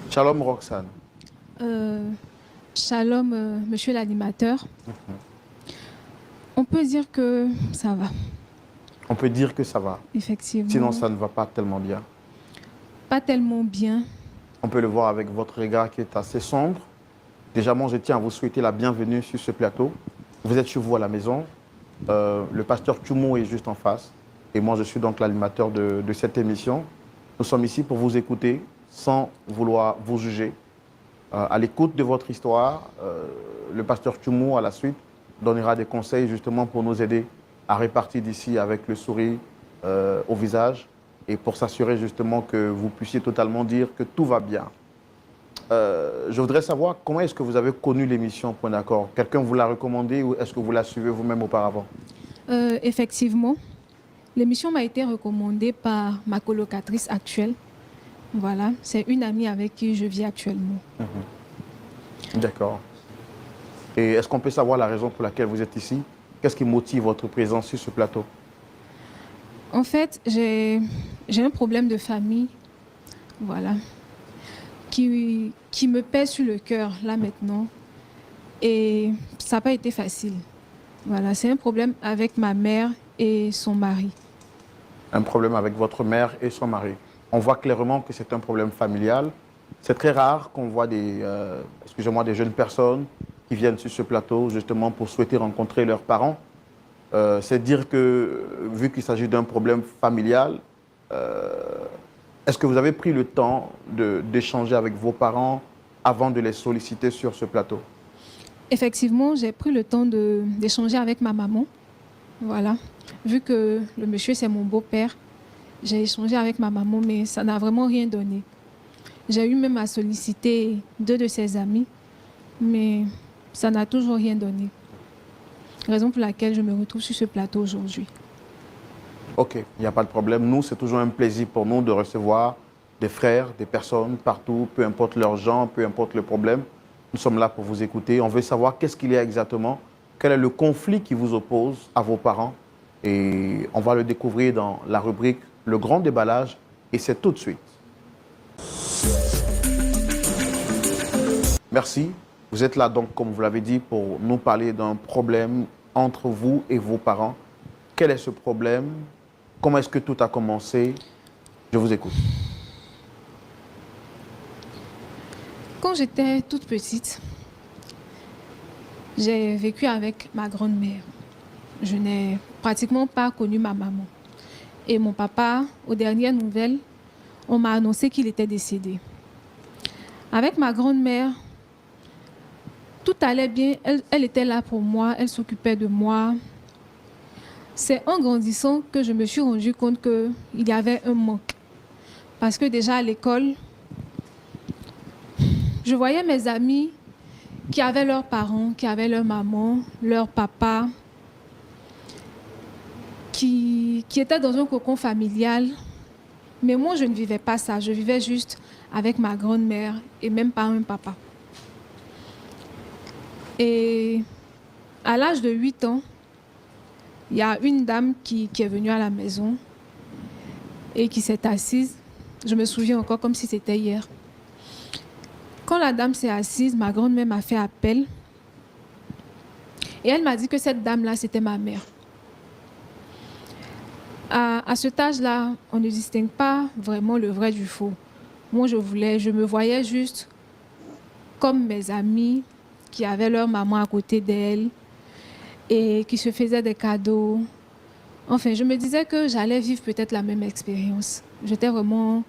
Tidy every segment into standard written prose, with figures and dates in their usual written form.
Shalom Roxane. Euh, Shalom, monsieur l'animateur. On peut dire que ça va, On peut dire que ça va. Sinon, effectivement. ça ne va pas tellement bien. Pas tellement bien. On peut le voir avec votre regard qui est assez sombre. Déjà, moi, je tiens à vous souhaiter la bienvenue sur ce plateau. Vous êtes chez vous à la maison. Le pasteur Tumo est juste en face. Et moi, je suis donc l'animateur de cette émission. Nous sommes ici pour vous écouter sans vouloir vous juger. À l'écoute de votre histoire, le pasteur Tumo, à la suite, donnera des conseils justement pour nous aider à repartir d'ici avec le sourire au visage et pour s'assurer justement que vous puissiez totalement dire que tout va bien. Je voudrais savoir comment est-ce que vous avez connu l'émission Point d'accord. Quelqu'un vous l'a recommandé ou est-ce que vous la suivez vous-même auparavant? Effectivement, l'émission m'a été recommandée par ma colocatrice actuelle. Voilà, c'est une amie avec qui je vis actuellement. D'accord. Et est-ce qu'on peut savoir la raison pour laquelle vous êtes ici? Qu'est-ce qui motive votre présence sur ce plateau? En fait, j'ai un problème de famille, voilà, qui me pèse sur le cœur là maintenant. Et ça n'a pas été facile. Voilà, c'est un problème avec ma mère et son mari. Un problème avec votre mère et son mari. On voit clairement que c'est un problème familial. C'est très rare qu'on voit excusez-moi, des jeunes personnes qui viennent sur ce plateau justement pour souhaiter rencontrer leurs parents. C'est dire que, vu qu'il s'agit d'un problème familial, est-ce que vous avez pris le temps d'échanger avec vos parents avant de les solliciter sur ce plateau? Effectivement, j'ai pris le temps d'échanger avec ma maman. Voilà. Vu que le monsieur, c'est mon beau-père, j'ai échangé avec ma maman, mais ça n'a vraiment rien donné. J'ai eu même à solliciter deux de ses amis, mais ça n'a toujours rien donné. Raison pour laquelle je me retrouve sur ce plateau aujourd'hui. Ok, il n'y a pas de problème. Nous, c'est toujours un plaisir pour nous de recevoir des frères, des personnes partout, peu importe leur genre, peu importe le problème. Nous sommes là pour vous écouter. On veut savoir qu'est-ce qu'il y a exactement, quel est le conflit qui vous oppose à vos parents. Et on va le découvrir dans la rubrique Le grand déballage. Et c'est tout de suite. Merci. Vous êtes là donc, comme vous l'avez dit, pour nous parler d'un problème entre vous et vos parents. Quel est ce problème? Comment est-ce que tout a commencé? Je vous écoute. Quand j'étais toute petite, j'ai vécu avec ma grand-mère. Je n'ai pratiquement pas connu ma maman. Et mon papa, aux dernières nouvelles, on m'a annoncé qu'il était décédé. Avec ma grand-mère, tout allait bien. Elle était là pour moi, elle s'occupait de moi. C'est en grandissant que je me suis rendu compte qu'il y avait un manque. Parce que déjà à l'école, je voyais mes amis qui avaient leurs parents, qui avaient leur maman, leur papa, qui étaient dans un cocon familial. Mais moi, je ne vivais pas ça. Je vivais juste avec ma grand-mère et même pas un papa. Et à l'âge de 8 ans, il y a une dame qui est venue à la maison et qui s'est assise. Je me souviens encore comme si c'était hier. Quand la dame s'est assise, ma grand-mère m'a fait appel. Et elle m'a dit que cette dame-là, c'était ma mère. À cet âge-là, on ne distingue pas vraiment le vrai du faux. Moi, je me voyais juste comme mes amis qui avaient leur maman à côté d'elle et qui se faisaient des cadeaux. Enfin, je me disais que j'allais vivre peut-être la même expérience. J'étais vraiment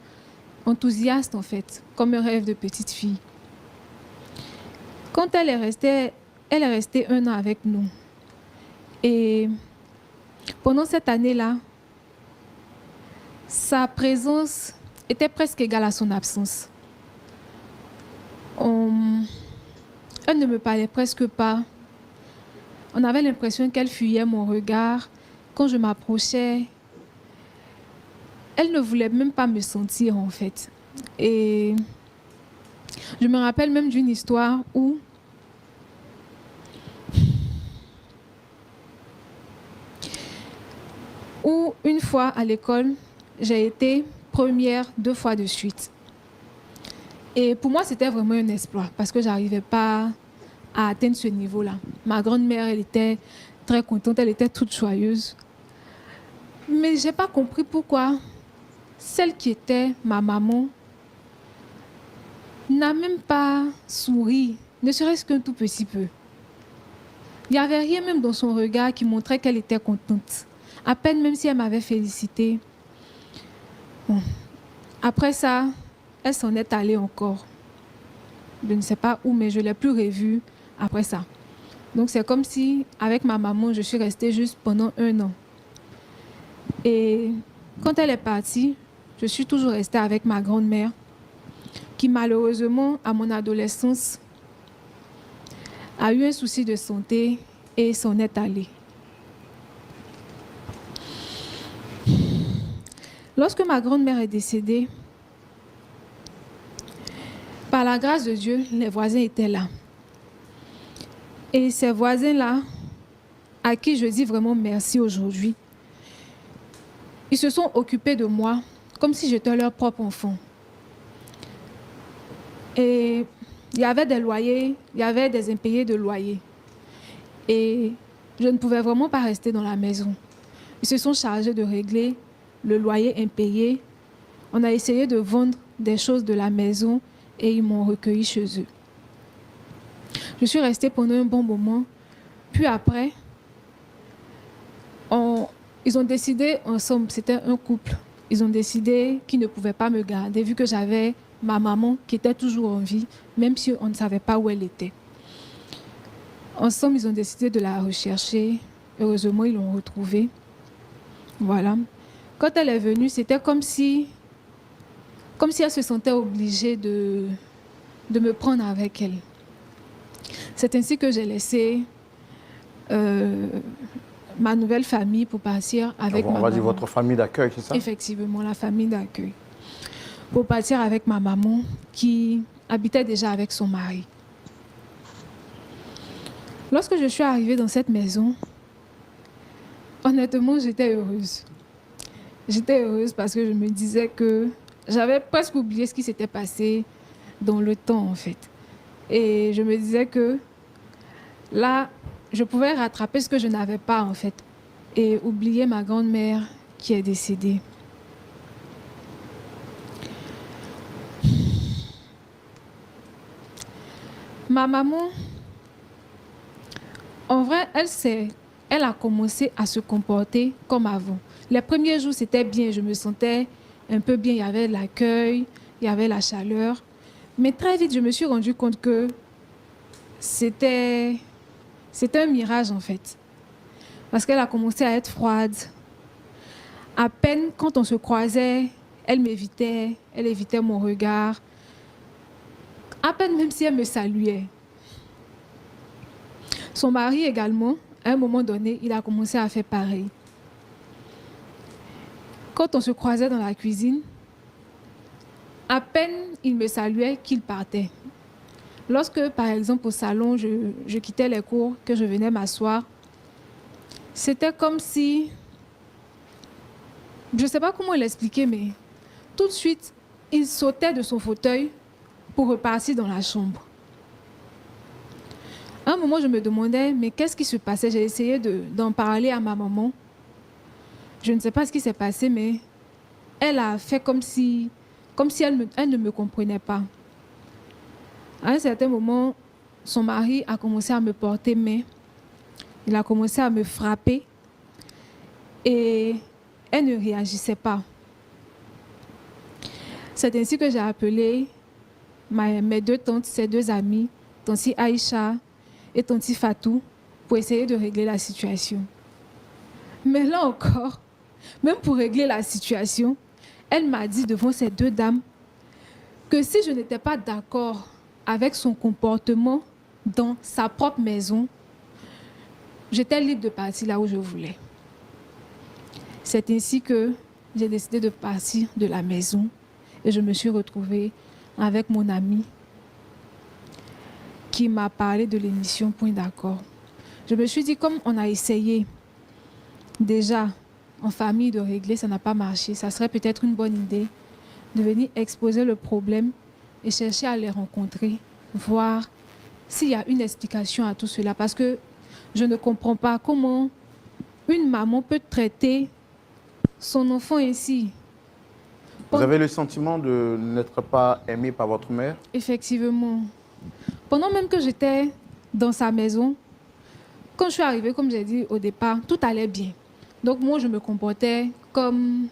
enthousiaste, en fait, comme un rêve de petite fille. Quand elle est restée 1 an avec nous. Et pendant cette année-là, sa présence était presque égale à son absence. Elle ne me parlait presque pas. On avait l'impression qu'elle fuyait mon regard. Quand je m'approchais, elle ne voulait même pas me sentir en fait. Et je me rappelle même d'une histoire où une fois à l'école, j'ai été première 2 fois de suite. Et pour moi, c'était vraiment un exploit parce que je n'arrivais pas à atteindre ce niveau-là. Ma grand-mère, elle était très contente, elle était toute joyeuse. Mais je n'ai pas compris pourquoi celle qui était ma maman n'a même pas souri, ne serait-ce qu'un tout petit peu. Il n'y avait rien même dans son regard qui montrait qu'elle était contente. À peine même si elle m'avait félicité. Bon. Après ça, elle s'en est allée encore. Je ne sais pas où, mais je ne l'ai plus revue après ça. Donc c'est comme si, avec ma maman, je suis restée juste pendant 1 an. Et quand elle est partie, je suis toujours restée avec ma grand-mère, qui malheureusement, à mon adolescence, a eu un souci de santé et s'en est allée. Lorsque ma grand-mère est décédée, par la grâce de Dieu, les voisins étaient là. Et ces voisins-là, à qui je dis vraiment merci aujourd'hui, ils se sont occupés de moi comme si j'étais leur propre enfant. Et il y avait des loyers, il y avait des impayés de loyers. Et je ne pouvais vraiment pas rester dans la maison. Ils se sont chargés de régler le loyer impayé. On a essayé de vendre des choses de la maison et ils m'ont recueilli chez eux. Je suis restée pendant un bon moment. Puis après, ils ont décidé ensemble, c'était un couple, ils ont décidé qu'ils ne pouvaient pas me garder vu que j'avais ma maman qui était toujours en vie, même si on ne savait pas où elle était. Ensemble, ils ont décidé de la rechercher. Heureusement, ils l'ont retrouvée. Voilà. Quand elle est venue, c'était comme si elle se sentait obligée de me prendre avec elle. C'est ainsi que j'ai laissé ma nouvelle famille pour partir avec ma maman. On va dire votre famille d'accueil, c'est ça? Effectivement, la famille d'accueil. Pour partir avec ma maman qui habitait déjà avec son mari. Lorsque je suis arrivée dans cette maison, honnêtement, j'étais heureuse. J'étais heureuse parce que je me disais que j'avais presque oublié ce qui s'était passé dans le temps, en fait. Et je me disais que là, je pouvais rattraper ce que je n'avais pas, en fait, et oublier ma grand-mère qui est décédée. Ma maman, en vrai, elle a commencé à se comporter comme avant. Les premiers jours, c'était bien, je me sentais un peu bien, il y avait l'accueil, il y avait la chaleur. Mais très vite, je me suis rendu compte que c'était un mirage, en fait. Parce qu'elle a commencé à être froide. À peine, quand on se croisait, elle m'évitait, elle évitait mon regard. À peine même si elle me saluait. Son mari également, à un moment donné, il a commencé à faire pareil. Quand on se croisait dans la cuisine, à peine il me saluait qu'il partait. Lorsque, par exemple, au salon, je quittais les cours, que je venais m'asseoir, c'était comme si, je ne sais pas comment l'expliquer, mais tout de suite, il sautait de son fauteuil pour repartir dans la chambre. À un moment, je me demandais, mais qu'est-ce qui se passait? J'ai essayé d'en parler à ma maman. Je ne sais pas ce qui s'est passé, mais elle a fait comme si elle ne me comprenait pas. À un certain moment, son mari a commencé à me porter main. Il a commencé à me frapper et elle ne réagissait pas. C'est ainsi que j'ai appelé mes 2 tantes, ses 2 amies, tanti Aïcha et tanti Fatou, pour essayer de régler la situation. Mais là encore, même pour régler la situation, elle m'a dit devant ces 2 dames que si je n'étais pas d'accord avec son comportement dans sa propre maison, j'étais libre de partir là où je voulais. C'est ainsi que j'ai décidé de partir de la maison et je me suis retrouvée avec mon ami qui m'a parlé de l'émission Point d'accord. Je me suis dit, comme on a essayé déjà en famille de régler, ça n'a pas marché, ça serait peut-être une bonne idée de venir exposer le problème et chercher à les rencontrer, voir s'il y a une explication à tout cela. Parce que je ne comprends pas comment une maman peut traiter son enfant ainsi. Vous avez le sentiment de n'être pas aimé par votre mère? Effectivement. Pendant même que j'étais dans sa maison, quand je suis arrivée, comme j'ai dit au départ, tout allait bien. Donc moi, je me comportais comme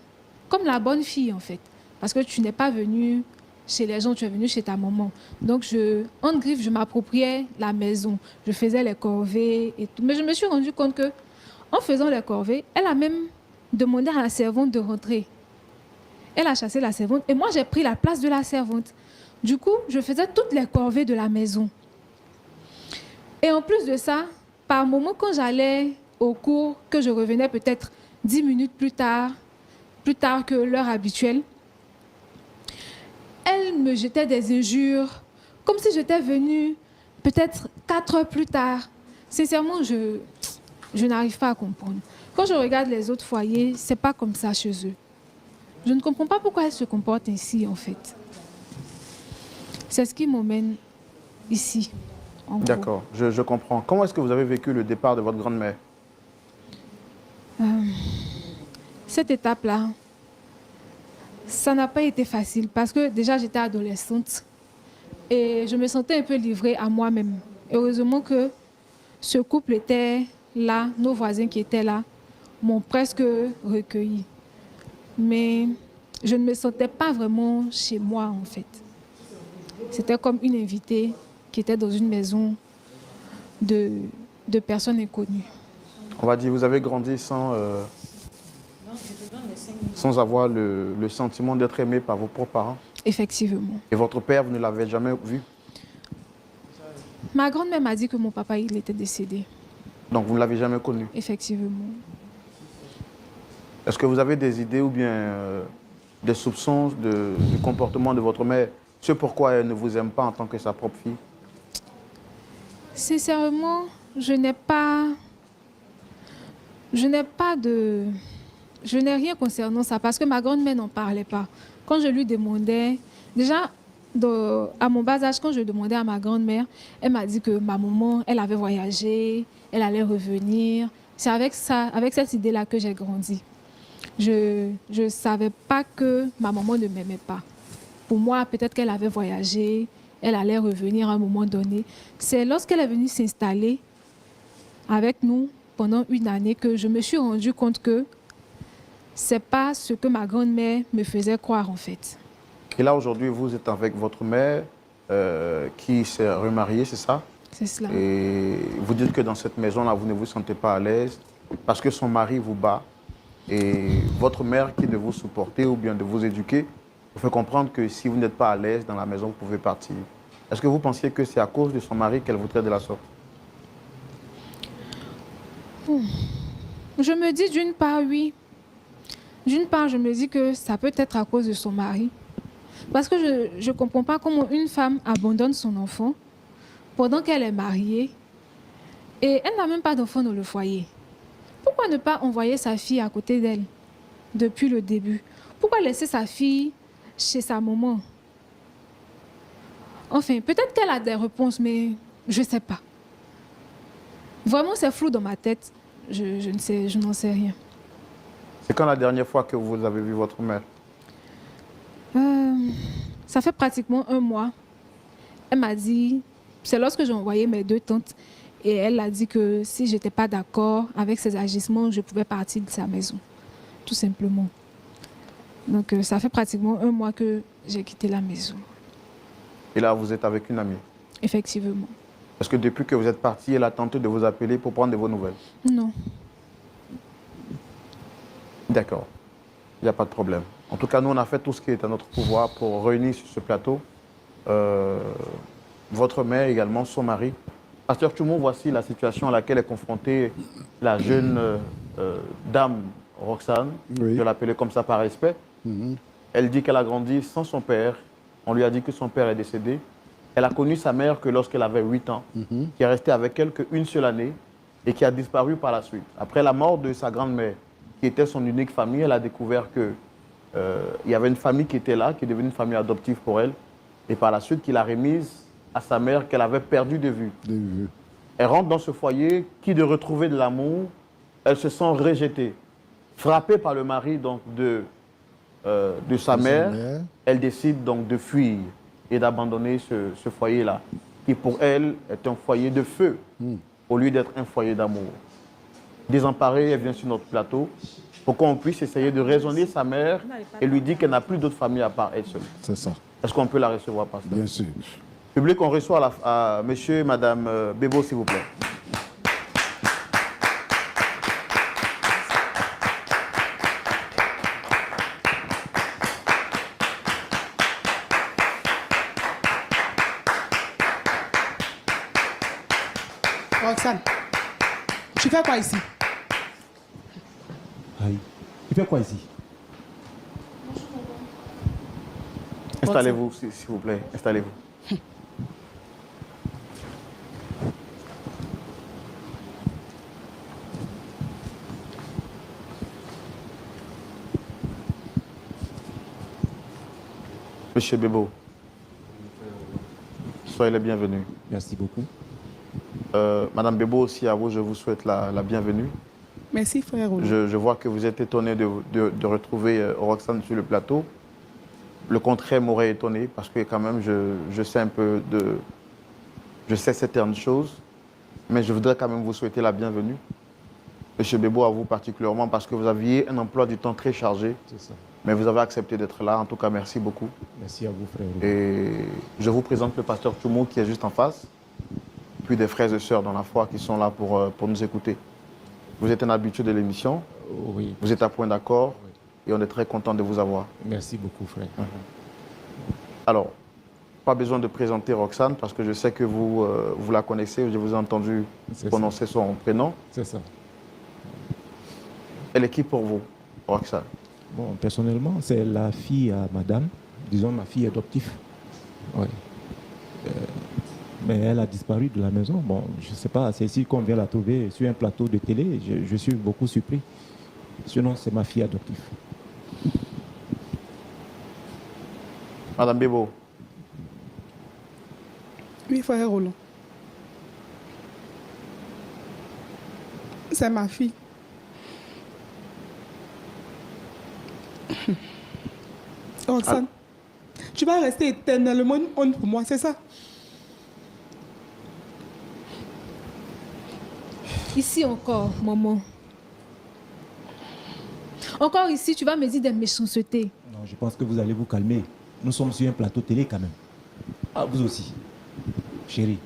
la bonne fille, en fait. Parce que tu n'es pas venue chez les gens, tu es venue chez ta maman. Donc, en griffe, je m'appropriais la maison. Je faisais les corvées et tout. Mais je me suis rendu compte que en faisant les corvées, elle a même demandé à la servante de rentrer. Elle a chassé la servante et moi, j'ai pris la place de la servante. Du coup, je faisais toutes les corvées de la maison. Et en plus de ça, par moment, quand j'allais au cours, que je revenais peut-être 10 minutes plus tard que l'heure habituelle, elle me jetait des injures, comme si j'étais venue peut-être 4 heures plus tard. Sincèrement, je n'arrive pas à comprendre. Quand je regarde les autres foyers, ce n'est pas comme ça chez eux. Je ne comprends pas pourquoi elle se comporte ainsi, en fait. C'est ce qui m'emmène ici. D'accord, je comprends. Comment est-ce que vous avez vécu le départ de votre grand-mère? Cette étape-là, ça n'a pas été facile parce que déjà j'étais adolescente et je me sentais un peu livrée à moi-même. Heureusement que ce couple était là, nos voisins qui étaient là m'ont presque recueillie. Mais je ne me sentais pas vraiment chez moi en fait. C'était comme une invitée qui était dans une maison de personnes inconnues. On va dire, vous avez grandi sans avoir le sentiment d'être aimé par vos propres parents. Effectivement. Et votre père, vous ne l'avez jamais vu? Ma grand-mère m'a dit que mon papa, il était décédé. Donc vous ne l'avez jamais connu? Effectivement. Est-ce que vous avez des idées ou bien des soupçons du comportement de votre mère? Ce pourquoi elle ne vous aime pas en tant que sa propre fille? Sincèrement, je n'ai rien concernant ça parce que ma grand-mère n'en parlait pas. Quand je lui demandais, déjà à mon bas âge, quand je demandais à ma grand-mère, elle m'a dit que ma maman, elle avait voyagé, elle allait revenir. C'est avec ça, avec cette idée-là que j'ai grandi. Je ne savais pas que ma maman ne m'aimait pas. Pour moi, peut-être qu'elle avait voyagé, elle allait revenir à un moment donné. C'est lorsqu'elle est venue s'installer avec nous pendant une année que je me suis rendu compte que c'est pas ce que ma grand-mère me faisait croire en fait. Et là, aujourd'hui, vous êtes avec votre mère qui s'est remariée, c'est ça? C'est cela. Et vous dites que dans cette maison-là, vous ne vous sentez pas à l'aise parce que son mari vous bat. Et votre mère qui de vous supporter ou bien de vous éduquer, vous fait comprendre que si vous n'êtes pas à l'aise dans la maison, vous pouvez partir. Est-ce que vous pensiez que c'est à cause de son mari qu'elle vous traite de la sorte? Je me dis d'une part, oui. D'une part, je me dis que ça peut être à cause de son mari. Parce que je ne comprends pas comment une femme abandonne son enfant pendant qu'elle est mariée et elle n'a même pas d'enfant dans le foyer. Pourquoi ne pas envoyer sa fille à côté d'elle depuis le début? Pourquoi laisser sa fille chez sa maman? Enfin, peut-être qu'elle a des réponses, mais je ne sais pas. Vraiment, c'est flou dans ma tête. Je n'en sais rien. C'est quand la dernière fois que vous avez vu votre mère? Ça fait pratiquement un mois. Elle m'a dit, c'est lorsque j'ai envoyé mes 2 tantes, et elle a dit que si je n'étais pas d'accord avec ses agissements, je pouvais partir de sa maison, tout simplement. Donc ça fait pratiquement un mois que j'ai quitté la maison. Et là, vous êtes avec une amie? Effectivement. Est-ce que depuis que vous êtes parti, elle a tenté de vous appeler pour prendre de vos nouvelles? Non. D'accord, il n'y a pas de problème. En tout cas, nous, on a fait tout ce qui est à notre pouvoir pour réunir sur ce plateau votre mère, également son mari. Pasteur Tchoumo, voici la situation à laquelle est confrontée la jeune dame Roxane, Oui. je l'appelais comme ça par respect. Elle dit qu'elle a grandi sans son père. On lui a dit que son père est décédé. Elle a connu sa mère que lorsqu'elle avait 8 ans, qui est restée avec elle qu'une seule année et qui a disparu par la suite. Après la mort de sa grand-mère, qui était son unique famille, elle a découvert qu'il y avait une famille qui était là, qui est devenue une famille adoptive pour elle. et par la suite qu'il a remise à sa mère qu'elle avait perdue de vue. Elle rentre dans ce foyer qui, de retrouver de l'amour, elle se sent rejetée. Frappée par le mari donc, de sa mère, elle décide donc de fuir et d'abandonner ce foyer-là, qui pour elle est un foyer de feu, au lieu d'être un foyer d'amour. Désemparée, elle vient sur notre plateau pour qu'on puisse essayer de raisonner sa mère et lui dire qu'elle n'a plus d'autre famille à part elle seule. C'est ça. Est-ce qu'on peut la recevoir, pasteur? Bien sûr. Public, on reçoit monsieur et madame Bébo, s'il vous plaît. Roxane, tu fais quoi ici? Aïe. Tu fais quoi ici? Installez-vous, s'il vous plaît. Installez-vous. Monsieur Bébo, soyez le bienvenu. Merci beaucoup. Madame Bébo, aussi à vous, je vous souhaite la bienvenue. Merci, frère Roland. Je vois que vous êtes étonné de retrouver Roxane sur le plateau. Le contraire m'aurait étonné parce que quand même, je sais un peu de... Je sais certaines choses, mais je voudrais quand même vous souhaiter la bienvenue. Monsieur Bébo, à vous particulièrement, parce que vous aviez un emploi du temps très chargé. C'est ça. Mais vous avez accepté d'être là. En tout cas, merci beaucoup. Merci à vous, frère. Et je vous présente le pasteur Tumo qui est juste en face, puis des frères et sœurs dans la foi qui sont là pour nous écouter. Vous êtes un habitué de l'émission. Oui. Vous êtes à point d'accord. Oui. Et on est très content de vous avoir. Merci beaucoup, frère. Alors, pas besoin de présenter Roxane parce que je sais que vous la connaissez. Je vous ai entendu prononcer son prénom. C'est ça. Elle est qui pour vous, Roxane? Bon, personnellement, c'est la fille à madame. Disons, ma fille adoptive. Oui. Mais elle a disparu de la maison. Bon, je ne sais pas, c'est ici qu'on vient la trouver sur un plateau de télé. Je suis beaucoup surpris. Sinon, c'est ma fille adoptive. Madame Bébo. Oui, frère Roland. C'est ma fille. Roxane, tu vas rester éternellement une honte pour moi, c'est ça? Ici encore, maman. Encore ici, tu vas me dire des méchancetés. Non, je pense que vous allez vous calmer. Nous sommes sur un plateau télé quand même. Ah, vous aussi. Chérie,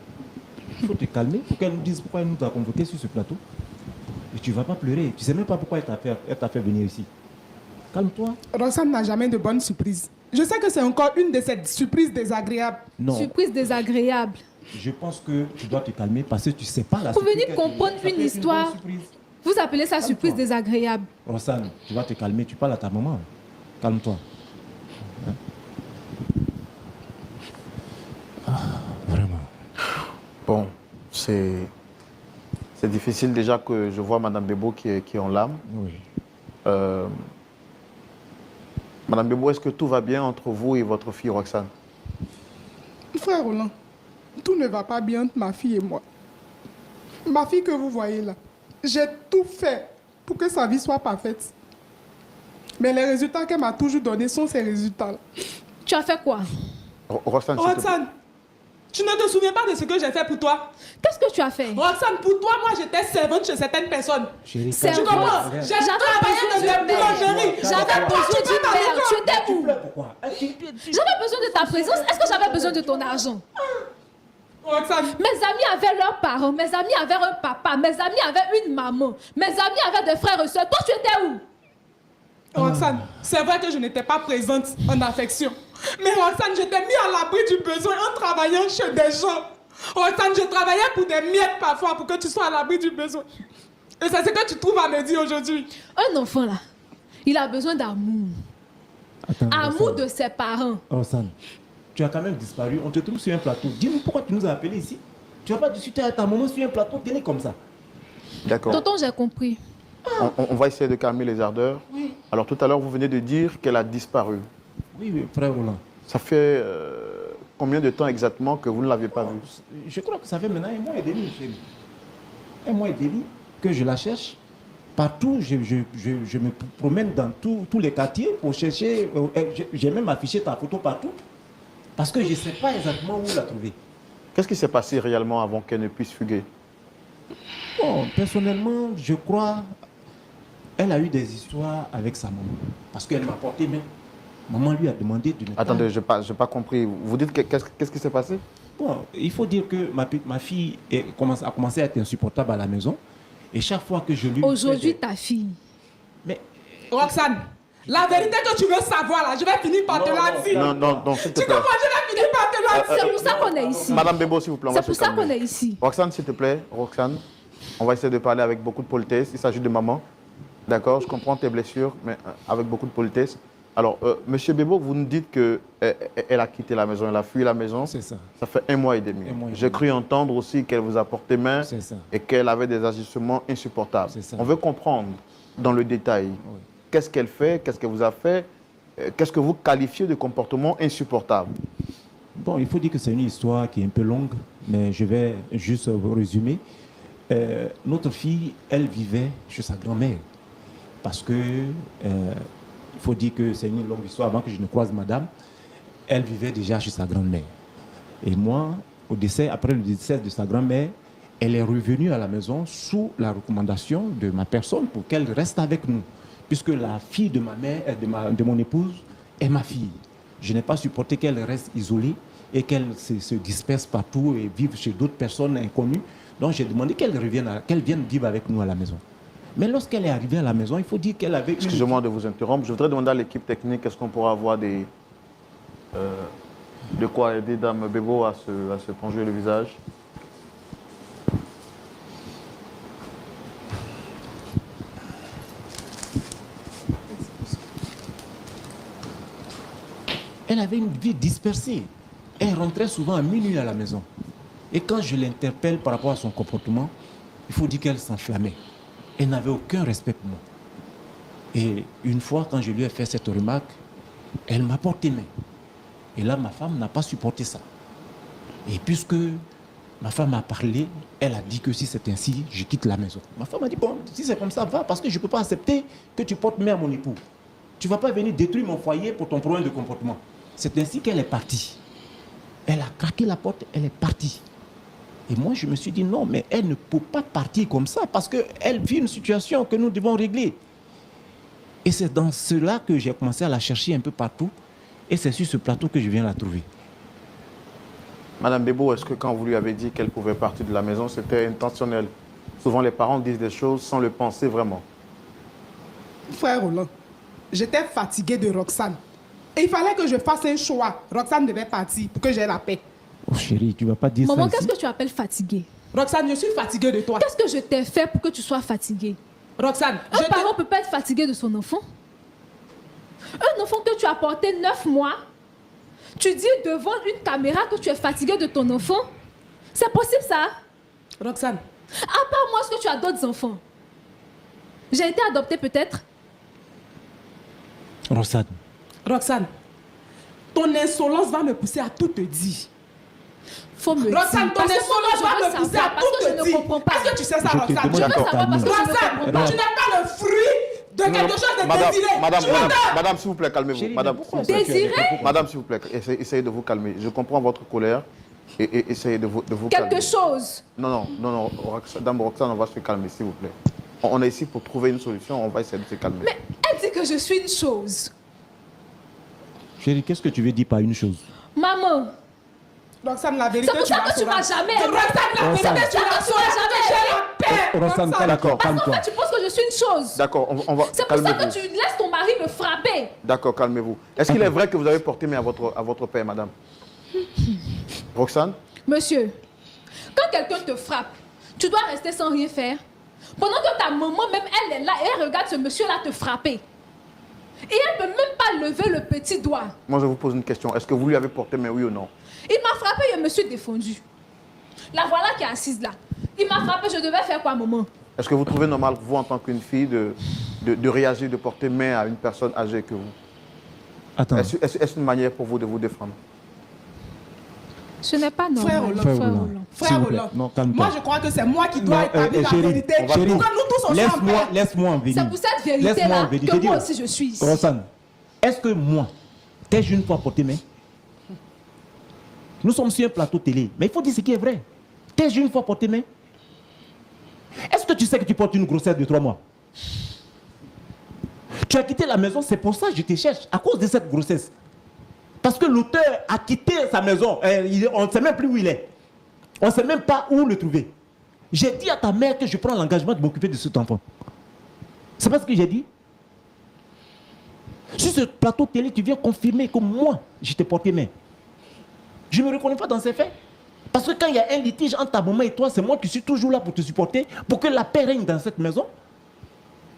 il faut te calmer pour qu'elle nous dise pourquoi elle nous a convoqués sur ce plateau. Et tu ne vas pas pleurer. Tu ne sais même pas pourquoi elle t'a fait venir ici. Calme-toi. Roxane n'a jamais de bonnes surprises. Je sais que c'est encore une de ces surprises désagréables. Non. Surprise désagréable. Je pense que tu dois te calmer parce que tu ne sais pas la Vous surprise. venez comprendre Ça peut une être histoire. bonne surprise. Vous appelez ça surprise désagréable. Roxane, tu vas te calmer. Tu parles à ta maman. Calme-toi. Vraiment. Bon, c'est difficile déjà que je vois Madame Bébo qui est en larmes. Oui. Madame Bébo, est-ce que tout va bien entre vous et votre fille Roxane? Frère Roland, tout ne va pas bien entre ma fille et moi. Ma fille que vous voyez là, j'ai tout fait pour que sa vie soit parfaite. Mais les résultats qu'elle m'a toujours donnés sont ces résultats-là. Tu as fait quoi? Roxane, s'il te plaît. Roxane, tu ne te souviens pas de ce que j'ai fait pour toi? Qu'est-ce que tu as fait? Roxane, pour toi, moi j'étais servante chez certaines personnes. Chérie, C'est Tu vrai. comprends? J'ai travaillé dans des boulangeries. J'avais besoin d'une mère. Tu étais où? pourquoi? J'avais besoin de ta présence. Est-ce que j'avais besoin de ton argent? Roxane, Mes amis avaient leurs parents. Mes amis avaient un papa. Mes amis avaient une maman. Mes amis avaient des frères et soeurs. Toi, tu étais où? Roxane, c'est vrai que je n'étais pas présente en affection. Mais Roxane, je t'ai mis à l'abri du besoin en travaillant chez des gens. Roxane, je travaillais pour des miettes parfois pour que tu sois à l'abri du besoin. Et c'est ce que tu trouves à me dire aujourd'hui. Un enfant, là, il a besoin d'amour. Attends, Amour Roxane. de ses parents. Roxane, tu as quand même disparu. On te trouve sur un plateau. Dis-nous pourquoi tu nous as appelés ici. Tu vas pas discuter avec ta maman sur un plateau télé comme ça. D'accord. Tonton, j'ai compris. On va essayer de calmer les ardeurs. Oui. Alors tout à l'heure, vous venez de dire qu'elle a disparu. Oui, frère Roland. Ça fait combien de temps exactement que vous ne l'aviez pas vue? Je crois que ça fait maintenant 1 mois et demi, chérie. 1 mois et demi que je la cherche. Partout, je me promène dans tous les quartiers pour chercher. J'ai même affiché ta photo partout. Parce que je ne sais pas exactement où la trouver. Qu'est-ce qui s'est passé réellement avant qu'elle ne puisse fuguer? Bon, personnellement, je crois elle a eu des histoires avec sa maman. Parce qu'elle m'a porté main. Maman lui a demandé de ne pas... Attendez, je n'ai pas compris. Vous dites qu'est-ce qui s'est passé? Bon, il faut dire que ma fille a commencé à être insupportable à la maison. Et chaque fois que je lui... Aujourd'hui, ta fille. Mais... Roxane, la vérité que tu veux savoir, là, je vais finir par te la dire. Non, s'il te Tu plaît. comprends, je vais finir par te la dire. C'est pour ça qu'on est ici. Madame Bebo, s'il vous plaît, on va C'est se pour ça calmer. qu'on est ici. Roxane, s'il te plaît, Roxane, on va essayer de parler avec beaucoup de politesse. Il s'agit de maman. D'accord, je comprends tes blessures, mais avec beaucoup de politesse. Alors, Monsieur Bebo, vous nous dites qu'elle a quitté la maison, elle a fui la maison. C'est ça. Ça fait 1 mois et demi. J'ai cru entendre aussi qu'elle vous a porté main et qu'elle avait des agissements insupportables. On veut comprendre dans le détail qu'est-ce qu'elle fait, qu'est-ce qu'elle vous a fait, qu'est-ce que vous qualifiez de comportement insupportable. Bon, il faut dire que c'est une histoire qui est un peu longue, mais je vais juste vous résumer. Notre fille, elle vivait chez sa grand-mère. Parce que, il faut dire que c'est une longue histoire avant que je ne croise madame. Elle vivait déjà chez sa grand-mère. Et moi, après le décès de sa grand-mère, elle est revenue à la maison sous la recommandation de ma personne pour qu'elle reste avec nous. Puisque la fille de ma mère, de mon épouse, est ma fille. Je n'ai pas supporté qu'elle reste isolée et qu'elle se disperse partout et vive chez d'autres personnes inconnues. Donc j'ai demandé qu'elle vienne vivre avec nous à la maison. Mais lorsqu'elle est arrivée à la maison, il faut dire qu'elle avait... Excusez-moi de vous interrompre. Je voudrais demander à l'équipe technique, est-ce qu'on pourra avoir de quoi aider Dame Bebo à se plonger le visage? Elle avait une vie dispersée. Elle rentrait souvent à minuit à la maison. Et quand je l'interpelle par rapport à son comportement, il faut dire qu'elle s'enflammait. Elle n'avait aucun respect pour moi. Et une fois, quand je lui ai fait cette remarque, elle m'a porté main. Et là, ma femme n'a pas supporté ça. Et puisque ma femme a parlé, elle a dit que si c'est ainsi, je quitte la maison. Ma femme a dit, bon, si c'est comme ça, va, parce que je ne peux pas accepter que tu portes main à mon époux. Tu ne vas pas venir détruire mon foyer pour ton problème de comportement. C'est ainsi qu'elle est partie. Elle a craqué la porte, elle est partie. Et moi, je me suis dit, non, mais elle ne peut pas partir comme ça parce qu'elle vit une situation que nous devons régler. Et c'est dans cela que j'ai commencé à la chercher un peu partout. Et c'est sur ce plateau que je viens la trouver. Madame Bebo, est-ce que quand vous lui avez dit qu'elle pouvait partir de la maison, c'était intentionnel? Souvent, les parents disent des choses sans le penser vraiment. Frère Roland, j'étais fatiguée de Roxane. Et il fallait que je fasse un choix. Roxane devait partir pour que j'aie la paix. Oh chérie, tu ne vas pas dire Maman, ça qu'est-ce ici? que tu appelles fatiguée? Roxane, je suis fatiguée de toi. Qu'est-ce que je t'ai fait pour que tu sois fatiguée? Roxane, Un parent ne peut pas être fatigué de son enfant. Un enfant que tu as porté 9 mois, tu dis devant une caméra que tu es fatigué de ton enfant. C'est possible ça? Roxane. À part moi, est-ce que tu as d'autres enfants? J'ai été adoptée peut-être? Roxane, ton insolence va me pousser à tout te dire. Faut me Roxane, dire. ton Parce que insolence moi, je va veux me pousser savoir, à parce tout que te je ne dire. comprends pas. Est-ce que tu sais ça, Je te Roxane? demande Je veux savoir parce que je ne Roxane, comprends pas. tu n'es pas le fruit de quelque chose de désiré. Madame, s'il vous plaît, calmez-vous. Chérie, Madame, mais pourquoi s'il vous plaît. Désiré? Madame, s'il vous plaît, essayez de vous calmer. Je comprends votre colère et essayez de vous calmer. Quelque chose. Non, Dame Roxane, on va se calmer, s'il vous plaît. On est ici pour trouver une solution, on va essayer de se calmer. Mais elle dit que je suis une chose. Chérie, qu'est-ce que tu veux dire par une chose? Maman, Roxane, la vérité, c'est pour ça que tu m'as jamais aimé. Roxane, la vérité, tu C'est pour l'as ça que tu m'as jamais aimé. paix. Roxane, Roxane. calme-toi. Tu penses que je suis une chose. D'accord, on va... C'est pour ça que calmez-vous. tu laisses ton mari me frapper. D'accord, calmez-vous. Est-ce qu'il est vrai que vous avez porté main à votre père, madame? Roxane? Monsieur, quand quelqu'un te frappe, tu dois rester sans rien faire. Pendant que ta maman, même elle est là et elle regarde ce monsieur-là te frapper. Et elle ne peut même pas lever le petit doigt. Moi, je vous pose une question. Est-ce que vous lui avez porté main, oui ou non? Il m'a frappé et je me suis défendue. La voilà qui est assise là. Il m'a frappé, je devais faire quoi, maman? Est-ce que vous trouvez normal, vous, en tant qu'une fille, de réagir, de porter main à une personne âgée que vous? Attends. Est-ce une manière pour vous de vous défendre? Ce n'est pas normal, Frère Roland. Frère frère Roland. Roland. S'il Frère vous plaît. Roland, Non, calme-toi. moi je crois que c'est moi qui dois Non, établir la chérie, vérité. on va- Pour que nous tous on soit en paix. Laisse-moi en venir. C'est pour cette Laisse-moi vérité-là en venir. que J'ai dit- moi aussi je suis ici. Roxane, est-ce que moi, t'ai-je une fois porté main? Nous sommes sur un plateau télé, mais il faut dire ce qui est vrai. T'ai-je une fois porté main? Est-ce que tu sais que tu portes une grossesse de 3 mois? Tu as quitté la maison, c'est pour ça que je te cherche, à cause de cette grossesse. Parce que l'auteur a quitté sa maison, on ne sait même plus où il est. On ne sait même pas où le trouver. J'ai dit à ta mère que je prends l'engagement de m'occuper de cet enfant. C'est pas ce que j'ai dit? Sur ce plateau télé, tu viens confirmer que moi, je t'ai porté main. Je ne me reconnais pas dans ces faits. Parce que quand il y a un litige entre ta maman et toi, c'est moi qui suis toujours là pour te supporter, pour que la paix règne dans cette maison,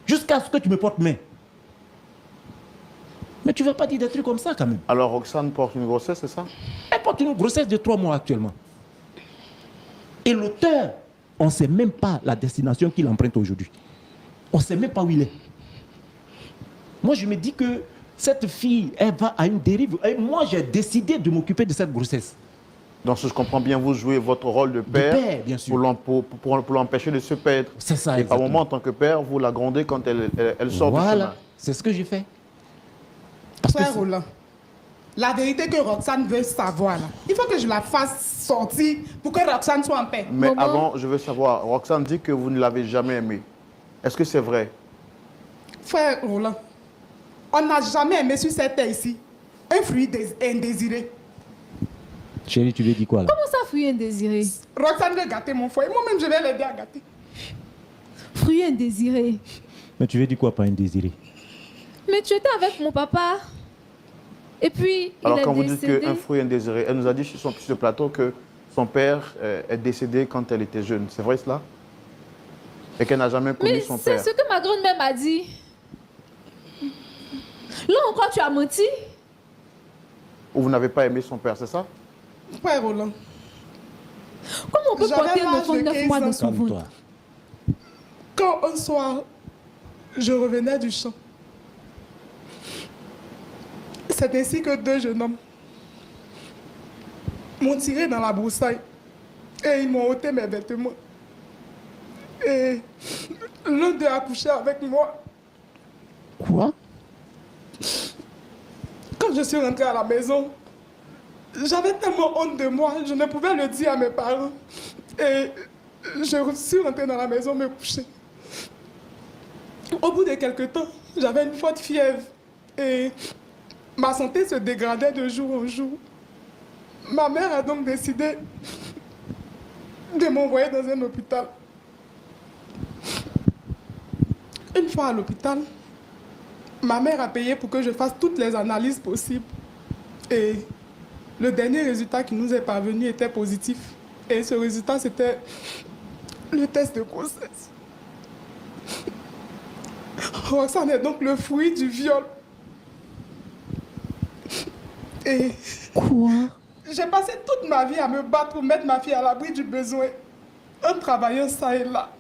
jusqu'à ce que tu me portes main. Mais tu ne vas pas dire des trucs comme ça quand même. Alors Roxane porte une grossesse, c'est ça? Elle porte une grossesse de 3 mois actuellement. Et l'auteur, on ne sait même pas la destination qu'il emprunte aujourd'hui. On ne sait même pas où il est. Moi, je me dis que cette fille, elle va à une dérive. Et moi, j'ai décidé de m'occuper de cette grossesse. Donc, si je comprends bien, vous jouez votre rôle de père, père, bien sûr. pour l'empêcher de se perdre. C'est ça, Et par exactement. moment, en tant que père, vous la grondez quand elle sort du chemin. Voilà, c'est ce que j'ai fait. Parce que Frère Roland, la vérité que Roxane veut savoir, là, il faut que je la fasse sortir pour que Roxane soit en paix. Mais Maman. avant, je veux savoir, Roxane dit que vous ne l'avez jamais aimée. Est-ce que c'est vrai? Frère Roland, on n'a jamais aimé sur cette terre ici un fruit indésiré. Chérie, tu lui dis quoi là? Comment ça, fruit indésiré? Roxane veut gâter mon foyer. Moi-même, je vais l'aider à gâter. Fruit indésiré. Mais tu veux dire quoi par indésiré? Mais tu étais avec mon papa. Et puis, Alors, il est quand vous dites décédé. qu'un fruit indésiré, elle nous a dit sur ce plateau que son père est décédé quand elle était jeune. C'est vrai cela? Et qu'elle n'a jamais connu Mais son c'est père. ce que ma grand-mère m'a dit. Là encore, tu as menti. Ou vous n'avez pas aimé son père, c'est ça? Frère Roland, Comment on peut J'avais porter un l'âge enfant de 9 mois 15 dans son ventre? Calme-toi. quand un soir, je revenais du champ, c'est ainsi que 2 jeunes hommes m'ont tiré dans la broussaille et ils m'ont ôté mes vêtements. Et l'un d'eux a couché avec moi. Quoi? Quand je suis rentrée à la maison, j'avais tellement honte de moi, je ne pouvais le dire à mes parents. Et je suis rentrée dans la maison me coucher. Au bout de quelques temps, j'avais une forte fièvre et ma santé se dégradait de jour en jour. Ma mère a donc décidé de m'envoyer dans un hôpital. Une fois à l'hôpital, ma mère a payé pour que je fasse toutes les analyses possibles. Et le dernier résultat qui nous est parvenu était positif. Et ce résultat, c'était le test de grossesse. Roxane est donc le fruit du viol. Et Quoi? j'ai passé toute ma vie à me battre pour mettre ma fille à l'abri du besoin, en travaillant ça et là.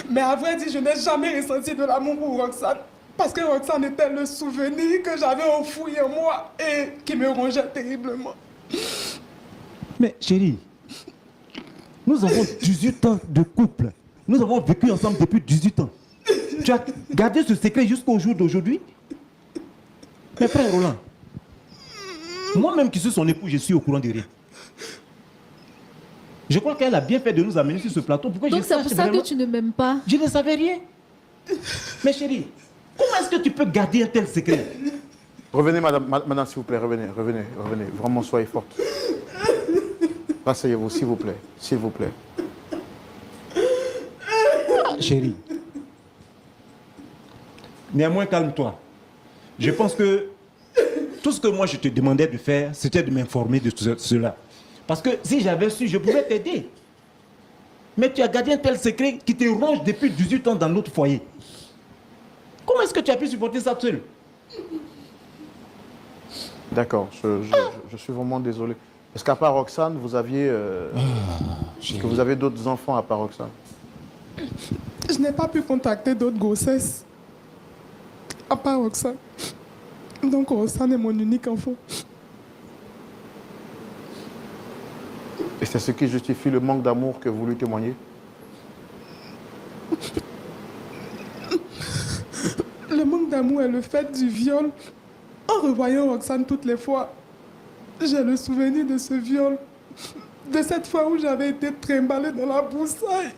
Mais à vrai dire, je n'ai jamais ressenti de l'amour pour Roxane. Parce que Roxane était le souvenir que j'avais enfoui en moi et qui me rongeait terriblement. Mais chérie, nous avons 18 ans de couple. Nous avons vécu ensemble depuis 18 ans. Tu as gardé ce secret jusqu'au jour d'aujourd'hui? Mais frère Roland, moi-même qui suis son époux, je suis au courant de rien. Je crois qu'elle a bien fait de nous amener sur ce plateau. Pourquoi Donc je c'est sache pour ça vraiment- que tu ne m'aimes pas. Je ne savais rien. Mais chérie, comment est-ce que tu peux garder un tel secret? Revenez, madame, s'il vous plaît, revenez. Vraiment, soyez forte. Rasseyez-vous, s'il vous plaît. S'il vous plaît. Ah, chérie. Néanmoins, calme-toi. Je pense que tout ce que moi je te demandais de faire, c'était de m'informer de cela. Parce que si j'avais su, je pouvais t'aider. Mais tu as gardé un tel secret qui te ronge depuis 18 ans dans notre foyer. Comment est-ce que tu as pu supporter ça seul? D'accord, je suis vraiment désolé. Est-ce qu'à part Roxane, vous aviez... est-ce que vous avez d'autres enfants à part Roxane? Je n'ai pas pu contacter d'autres grossesses, à part Roxane. Donc Roxane est mon unique enfant. Et c'est ce qui justifie le manque d'amour que vous lui témoignez? Le manque d'amour est le fait du viol. En revoyant Roxane toutes les fois, j'ai le souvenir de ce viol. De cette fois où j'avais été trimballée dans la broussaille.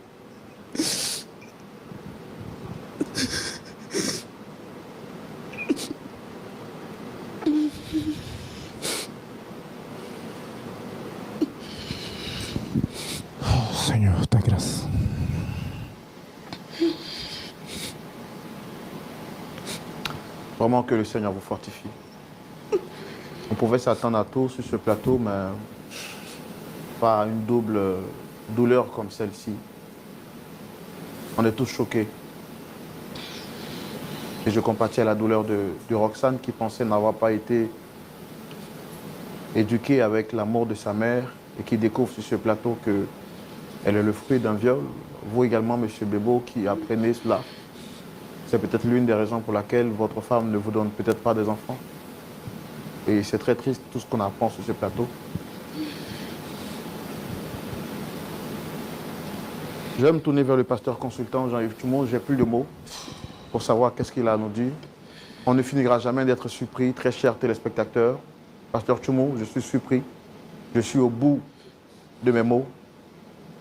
Oh Seigneur, ta grâce. Vraiment que le Seigneur vous fortifie. On pouvait s'attendre à tout sur ce plateau, mais pas à une double douleur comme celle-ci. On est tous choqués. Et je compatis à la douleur de Roxane qui pensait n'avoir pas été éduquée avec la mort de sa mère et qui découvre sur ce plateau qu'elle est le fruit d'un viol. Vous également, M. Bebo, qui apprenez cela. C'est peut-être l'une des raisons pour laquelle votre femme ne vous donne peut-être pas des enfants. Et c'est très triste tout ce qu'on apprend sur ce plateau. Je vais me tourner vers le pasteur consultant Jean-Yves Tumo. J'ai plus de mots pour savoir qu'est-ce qu'il a à nous dire. On ne finira jamais d'être surpris, très chers téléspectateurs. Pasteur Tumo, je suis surpris. Je suis au bout de mes mots.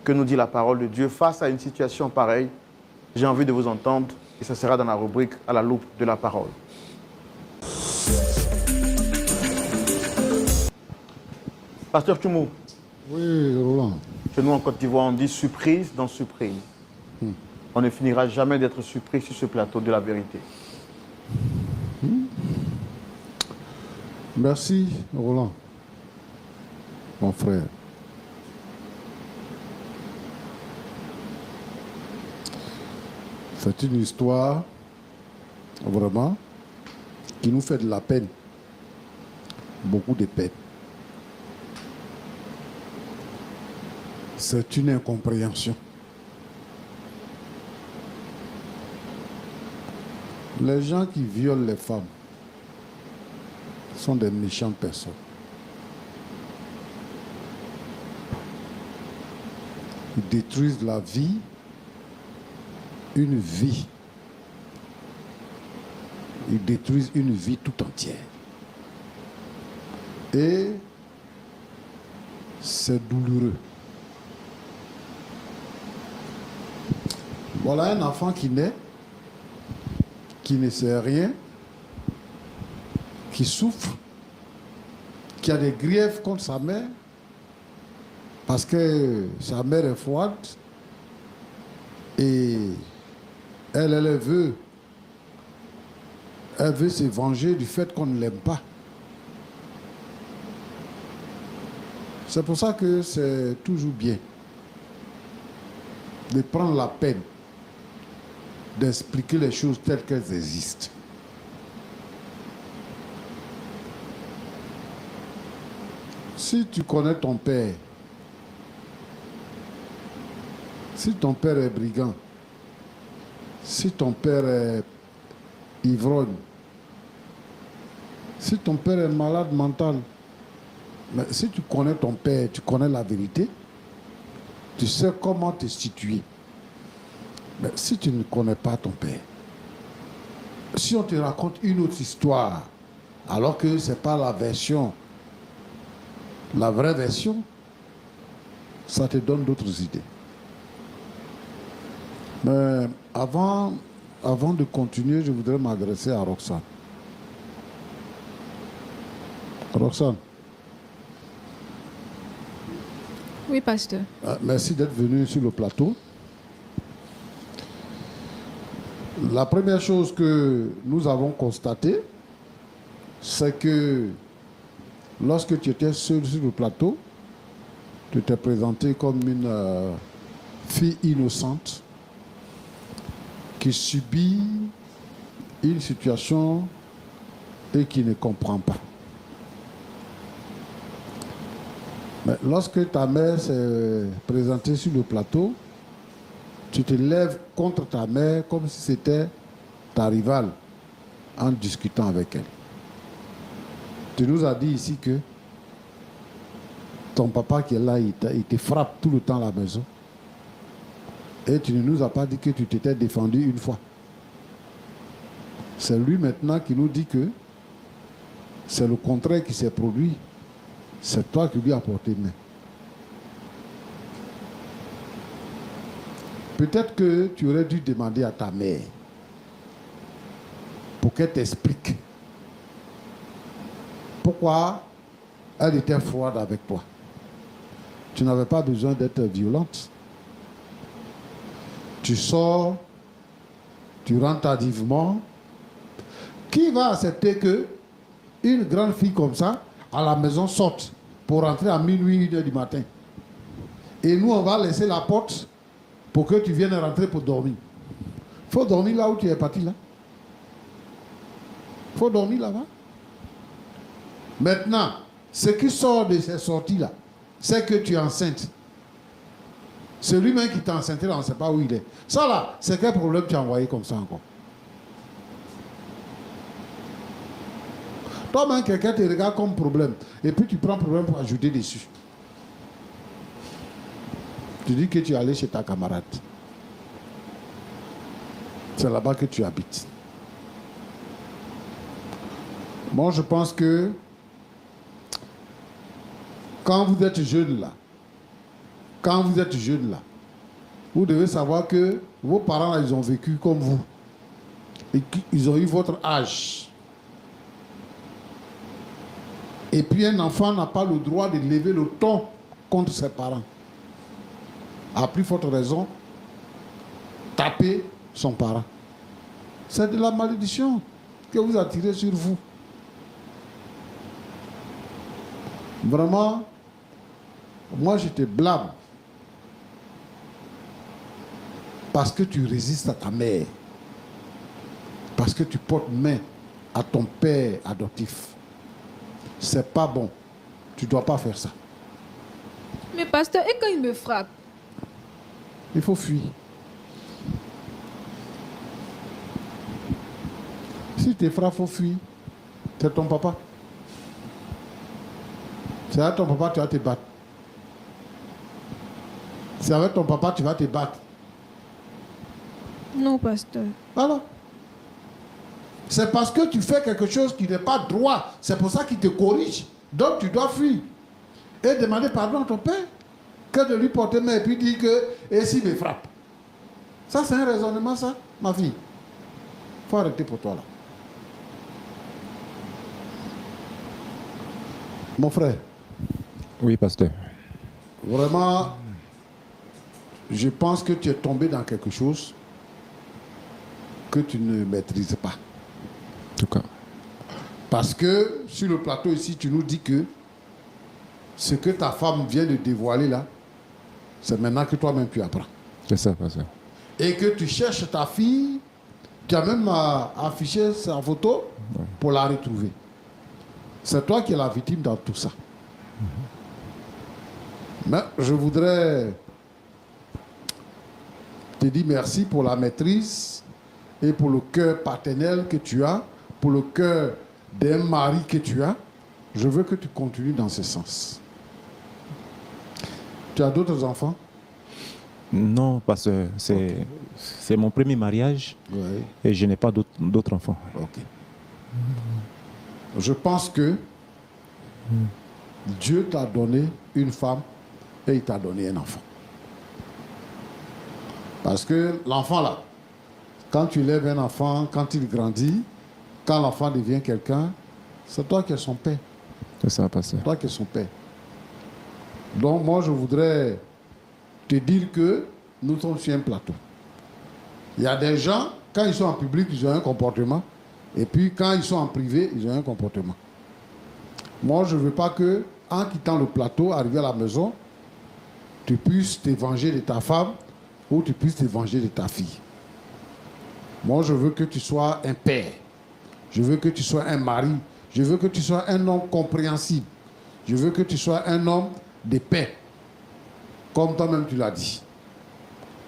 Que nous dit la parole de Dieu face à une situation pareille? J'ai envie de vous entendre et ça sera dans la rubrique à la loupe de la parole. Pasteur Tumo. Oui, Roland. Chez nous en Côte d'Ivoire, on dit surprise dans surprise. On ne finira jamais d'être surpris sur ce plateau de la vérité. Merci, Roland, mon frère. C'est une histoire, vraiment, qui nous fait de la peine. Beaucoup de peine. C'est une incompréhension. Les gens qui violent les femmes sont des méchantes personnes. Ils détruisent la vie, une vie. Ils détruisent une vie tout entière. Et c'est douloureux. Voilà un enfant qui naît, qui ne sait rien, qui souffre, qui a des griefs contre sa mère, parce que sa mère est froide et elle veut se venger du fait qu'on ne l'aime pas. C'est pour ça que c'est toujours bien de prendre la peine d'expliquer les choses telles qu'elles existent. Si tu connais ton père, si ton père est brigand, si ton père est ivrogne, si ton père est malade mental, mais si tu connais ton père, tu connais la vérité, tu sais comment te situer. Mais si tu ne connais pas ton père, si on te raconte une autre histoire, alors que ce n'est pas la version, la vraie version, ça te donne d'autres idées. Mais avant de continuer, je voudrais m'adresser à Roxane. Roxane. Oui, pasteur. Merci d'être venu sur le plateau. La première chose que nous avons constatée, c'est que lorsque tu étais seul sur le plateau, tu t'es présenté comme une fille innocente qui subit une situation et qui ne comprend pas. Mais lorsque ta mère s'est présentée sur le plateau, tu te lèves contre ta mère comme si c'était ta rivale en discutant avec elle. Tu nous as dit ici que ton papa qui est là, il te frappe tout le temps à la maison. Et tu ne nous as pas dit que tu t'étais défendu une fois. C'est lui maintenant qui nous dit que c'est le contraire qui s'est produit. C'est toi qui lui as porté main. Peut-être que tu aurais dû demander à ta mère pour qu'elle t'explique pourquoi elle était froide avec toi. Tu n'avais pas besoin d'être violente. Tu sors, tu rentres tardivement. Qui va accepter que une grande fille comme ça, à la maison, sorte pour rentrer à minuit, 1h du matin? Et nous, on va laisser la porte pour que tu viennes rentrer pour dormir. Il faut dormir là où tu es parti, là. Il faut dormir là-bas. Maintenant, ce qui sort de ces sorties-là, c'est que tu es enceinte. Celui même qui t'a enceinte, là, on ne sait pas où il est. Ça, là, c'est quel problème tu as envoyé comme ça encore? Toi-même, quelqu'un te regarde comme problème. Et puis tu prends problème pour ajouter dessus. Tu dis que tu es allé chez ta camarade. C'est là-bas que tu habites. Moi, je pense que quand vous êtes jeune là, vous devez savoir que vos parents, là, ils ont vécu comme vous. Et qu'ils ont eu votre âge. Et puis un enfant n'a pas le droit de lever le ton contre ses parents. À plus forte raison, taper son parent. C'est de la malédiction que vous attirez sur vous. Vraiment, moi je te blâme. Parce que tu résistes à ta mère. Parce que tu portes main à ton père adoptif. C'est pas bon. Tu ne dois pas faire ça. Mais pasteur, et quand il me frappe? Il faut fuir. Si tu frappes, il faut fuir. C'est ton papa. C'est avec ton papa tu vas te battre. C'est avec ton papa tu vas te battre. Non, pasteur. Voilà. C'est parce que tu fais quelque chose qui n'est pas droit. C'est pour ça qu'il te corrige. Donc tu dois fuir. Et demander pardon à ton père. Que de lui porter main et puis dire que, et s'il me frappe. Ça, c'est un raisonnement, ça, ma fille. Il faut arrêter pour toi, là. Mon frère. Oui, pasteur. Vraiment, je pense que tu es tombé dans quelque chose que tu ne maîtrises pas. En tout cas. Parce que sur le plateau ici, tu nous dis que ce que ta femme vient de dévoiler là, c'est maintenant que toi-même tu apprends. C'est ça, pasteur. Et que tu cherches ta fille, tu as même affiché sa photo pour la retrouver. C'est toi qui es la victime dans tout ça. Mais je voudrais te dire merci pour la maîtrise et pour le cœur paternel que tu as, pour le cœur d'un mari que tu as. Je veux que tu continues dans ce sens. Tu as d'autres enfants? Non, pasteur, c'est mon premier mariage. Oui. Et je n'ai pas d'autres enfants. Ok. Je pense que Dieu t'a donné une femme et il t'a donné un enfant. Parce que l'enfant là, quand tu lèves un enfant, quand il grandit, quand l'enfant devient quelqu'un, c'est toi qui es son père. C'est ça, pasteur. C'est toi qui es son père. Donc moi je voudrais te dire que nous sommes sur un plateau. Il y a des gens, quand ils sont en public, ils ont un comportement. Et puis quand ils sont en privé, ils ont un comportement. Moi, je ne veux pas que, en quittant le plateau, arrivé à la maison, tu puisses te venger de ta femme ou tu puisses te venger de ta fille. Moi, je veux que tu sois un père. Je veux que tu sois un mari. Je veux que tu sois un homme compréhensible. Je veux que tu sois un homme de paix. Comme toi-même tu l'as dit.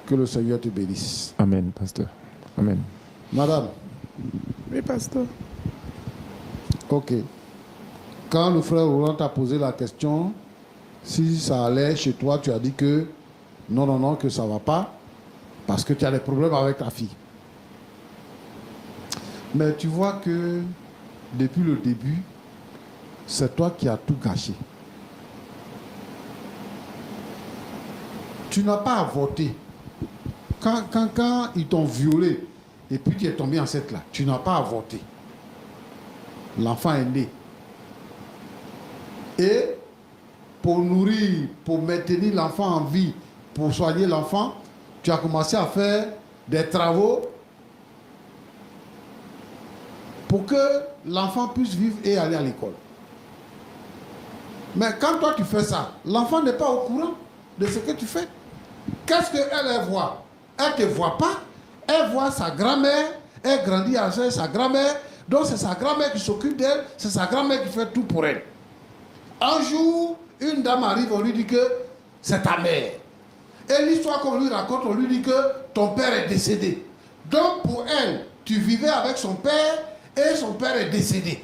Que le Seigneur te bénisse. Amen, pasteur. Amen. Madame. Oui, pasteur. Ok. Quand le frère Roland t'a posé la question, Si ça allait chez toi, tu as dit que non, que ça ne va pas, parce que tu as des problèmes avec ta fille. Mais tu vois que depuis le début, c'est toi qui as tout gâché. Tu n'as pas à voter. Quand ils t'ont violé et puis tu es tombé enceinte là, tu n'as pas à voter. L'enfant est né. Et pour nourrir, pour maintenir l'enfant en vie, pour soigner l'enfant, tu as commencé à faire des travaux pour que l'enfant puisse vivre et aller à l'école. Mais quand toi tu fais ça, l'enfant n'est pas au courant de ce que tu fais. Qu'est-ce qu'elle voit? Elle ne te voit pas. Elle voit sa grand-mère, elle grandit avec sa grand-mère, donc c'est sa grand-mère qui s'occupe d'elle, c'est sa grand-mère qui fait tout pour elle. Un jour, une dame arrive, on lui dit que c'est ta mère. Et l'histoire qu'on lui raconte, on lui dit que ton père est décédé. Donc pour elle, tu vivais avec son père et son père est décédé.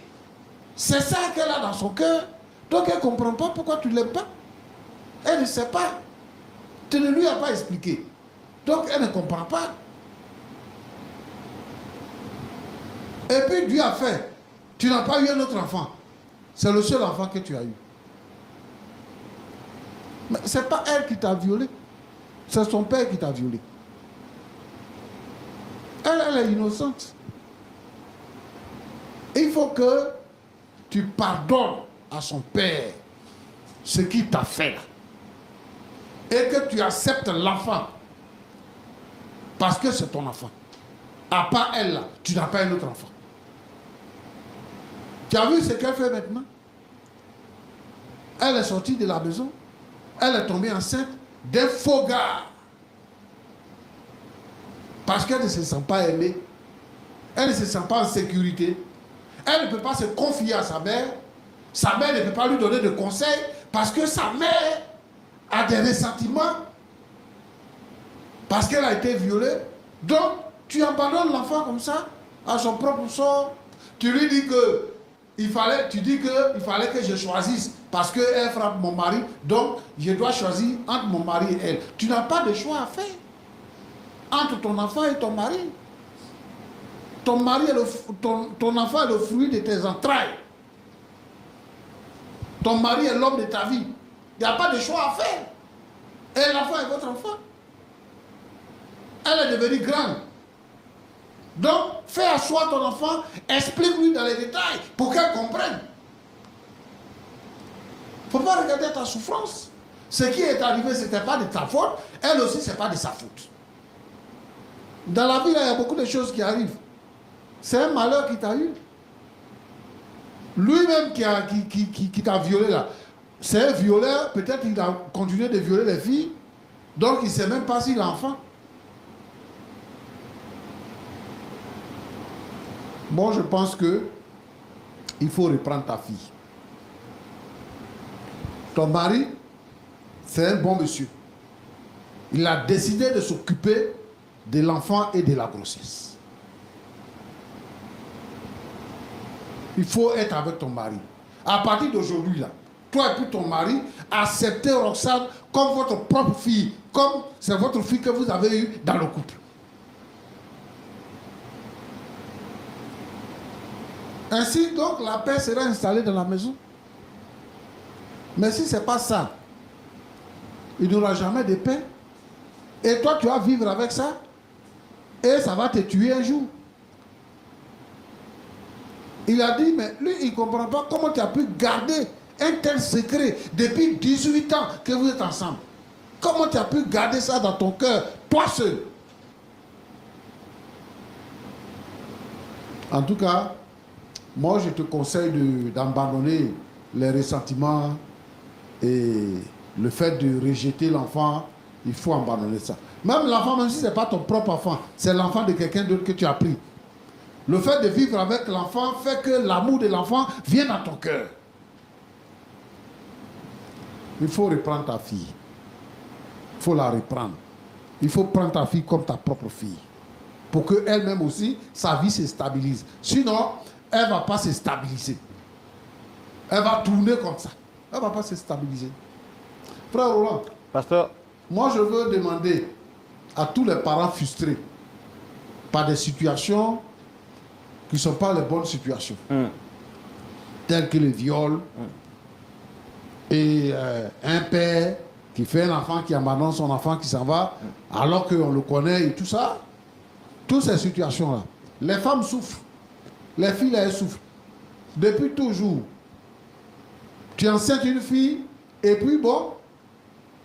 C'est ça qu'elle a dans son cœur. Donc elle ne comprend pas pourquoi tu ne l'aimes pas. Elle ne sait pas. Tu ne lui as pas expliqué. Donc elle ne comprend pas. Et puis Dieu a fait. Tu n'as pas eu un autre enfant. C'est le seul enfant que tu as eu. Mais ce n'est pas elle qui t'a violé. C'est son père qui t'a violé. Elle est innocente. Il faut que tu pardonnes à son père ce qu'il t'a fait. Et que tu acceptes l'enfant. Parce que c'est ton enfant. À part elle, là, tu n'as pas un autre enfant. Tu as vu ce qu'elle fait maintenant? Elle est sortie de la maison. Elle est tombée enceinte d'un faux gars. Parce qu'elle ne se sent pas aimée. Elle ne se sent pas en sécurité. Elle ne peut pas se confier à sa mère. Sa mère ne peut pas lui donner de conseils parce que sa mère a des ressentiments. Parce qu'elle a été violée. Donc, tu abandonnes l'enfant comme ça, à son propre sort. Tu lui dis que il fallait que je choisisse parce qu'elle frappe mon mari. Donc, je dois choisir entre mon mari et elle. Tu n'as pas de choix à faire entre ton enfant et ton mari. Ton mari ton enfant est le fruit de tes entrailles. Ton mari est l'homme de ta vie. Il n'y a pas de choix à faire. Et l'enfant est votre enfant. Elle est devenue grande. Donc, fais asseoir ton enfant, explique-lui dans les détails pour qu'elle comprenne. Il ne faut pas regarder ta souffrance. Ce qui est arrivé, ce n'était pas de ta faute. Elle aussi, ce n'est pas de sa faute. Dans la vie, il y a beaucoup de choses qui arrivent. C'est un malheur qui t'a eu. Lui-même qui t'a violé là, c'est un violeur, peut-être qu'il a continué de violer les filles, donc il ne sait même pas s'il a enfant. Bon, je pense que il faut reprendre ta fille. Ton mari, c'est un bon monsieur. Il a décidé de s'occuper de l'enfant et de la grossesse. Il faut être avec ton mari. À partir d'aujourd'hui, là, toi et puis ton mari, acceptez Roxane comme votre propre fille, comme c'est votre fille que vous avez eue dans le couple. Ainsi, donc, la paix sera installée dans la maison. Mais si ce n'est pas ça, il n'y aura jamais de paix. Et toi, tu vas vivre avec ça. Et ça va te tuer un jour. Il a dit, mais lui, il ne comprend pas comment tu as pu garder un tel secret depuis 18 ans que vous êtes ensemble. Comment tu as pu garder ça dans ton cœur, toi seul? En tout cas, moi, je te conseille d'abandonner les ressentiments et le fait de rejeter l'enfant. Il faut abandonner ça. Même l'enfant, même si ce n'est pas ton propre enfant, c'est l'enfant de quelqu'un d'autre que tu as pris. Le fait de vivre avec l'enfant fait que l'amour de l'enfant vient dans ton cœur. Il faut reprendre ta fille. Il faut la reprendre. Il faut prendre ta fille comme ta propre fille. Pour qu'elle-même aussi, sa vie se stabilise. Sinon, elle ne va pas se stabiliser. Elle va tourner comme ça. Elle ne va pas se stabiliser. Frère Roland, Pasteur, moi je veux demander à tous les parents frustrés par des situations qui ne sont pas les bonnes situations, telles que le viol, et un père qui fait un enfant qui abandonne son enfant qui s'en va, alors qu'on le connaît et tout ça. Toutes ces situations-là. Les femmes souffrent. Les filles, là, elles souffrent. Depuis toujours. Tu enceintes une fille, et puis bon,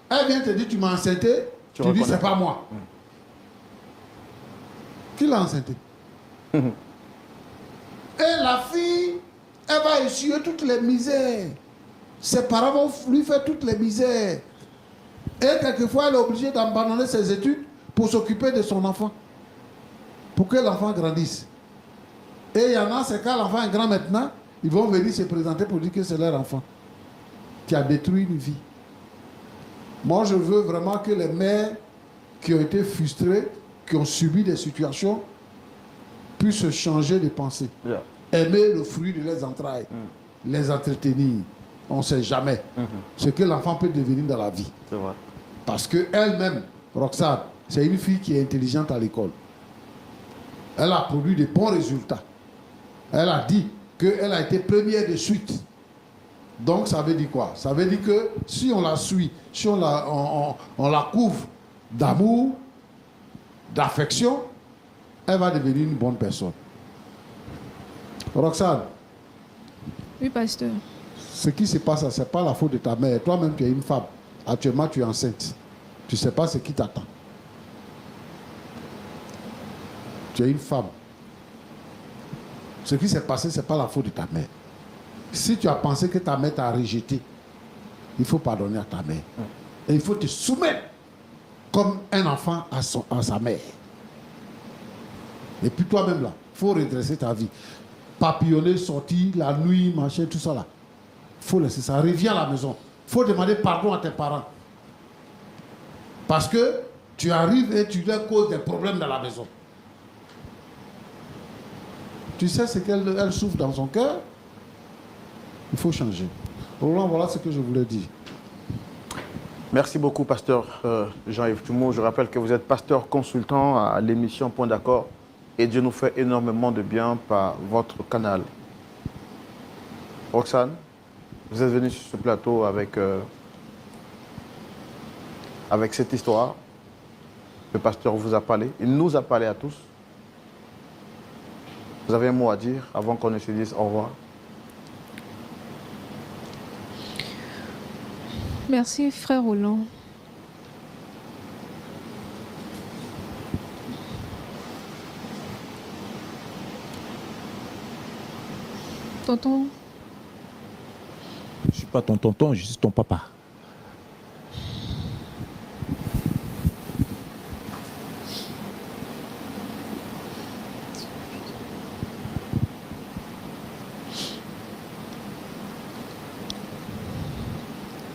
elle vient te dire, tu m'as enceinté, tu dis, c'est pas moi. Qui l'a enceinté? Et la fille, elle va essuyer toutes les misères. Ses parents vont lui faire toutes les misères. Et quelquefois, elle est obligée d'abandonner ses études pour s'occuper de son enfant. Pour que l'enfant grandisse. Et il y en a, c'est quand l'enfant est grand maintenant, ils vont venir se présenter pour dire que c'est leur enfant qui a détruit une vie. Moi, je veux vraiment que les mères qui ont été frustrées, qui ont subi des situations, puissent changer de pensée. Yeah. Aimer le fruit de leurs entrailles. Les entretenir. On ne sait jamais ce que l'enfant peut devenir dans la vie. C'est vrai. Parce qu'elle-même, Roxane, c'est une fille qui est intelligente à l'école. Elle a produit de bons résultats. Elle a dit qu'elle a été première de suite. Donc ça veut dire quoi? Ça veut dire que si on la suit, si on la couvre d'amour, d'affection, elle va devenir une bonne personne. Roxane, Oui, pasteur. ce qui se passe, ce n'est pas la faute de ta mère. Toi-même, tu es une femme. Actuellement, tu es enceinte. Tu ne sais pas ce qui t'attend. Tu es une femme. Ce qui s'est passé, ce n'est pas la faute de ta mère. Si tu as pensé que ta mère t'a rejeté, il faut pardonner à ta mère. Et il faut te soumettre comme un enfant à sa mère. Et puis toi-même là, il faut redresser ta vie. Papillonner, sortir, la nuit, machin, tout ça là. Il faut laisser ça. Reviens à la maison. Il faut demander pardon à tes parents. Parce que tu arrives et tu leur causes des problèmes dans la maison. Tu sais ce qu'elle souffre dans son cœur? Il faut changer. Roland, voilà ce que je voulais dire. Merci beaucoup, pasteur Jean-Yves Tumo. Je rappelle que vous êtes pasteur consultant à l'émission Point d'accord et Dieu nous fait énormément de bien par votre canal. Roxane, vous êtes venue sur ce plateau avec cette histoire. Le pasteur vous a parlé, il nous a parlé à tous. Vous avez un mot à dire avant qu'on ne se dise au revoir? Merci, frère Roland. Tonton, Je ne suis pas ton tonton, je suis ton papa.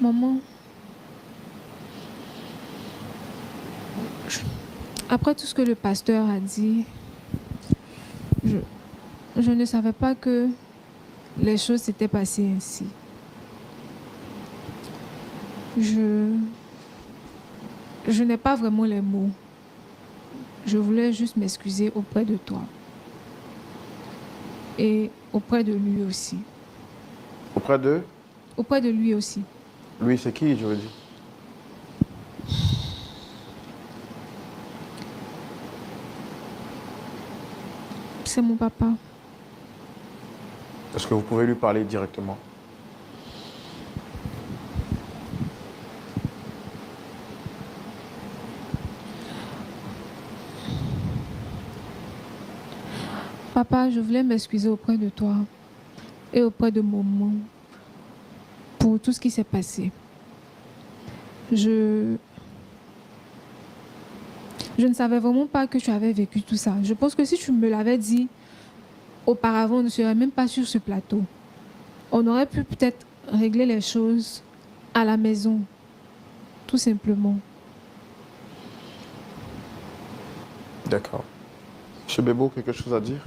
maman, après tout ce que le pasteur a dit, je ne savais pas que les choses s'étaient passées ainsi. Je n'ai pas vraiment les mots. Je voulais juste m'excuser auprès de toi. Et auprès de lui aussi. Auprès de? Auprès de lui aussi. Lui, c'est qui, je veux dire? C'est mon papa. Est-ce que vous pouvez lui parler directement? Papa, je voulais m'excuser auprès de toi et auprès de maman pour tout ce qui s'est passé. Je ne savais vraiment pas que tu avais vécu tout ça. Je pense que si tu me l'avais dit auparavant, on ne serait même pas sur ce plateau. On aurait pu peut-être régler les choses à la maison, tout simplement. D'accord. Monsieur Bebo, quelque chose à dire?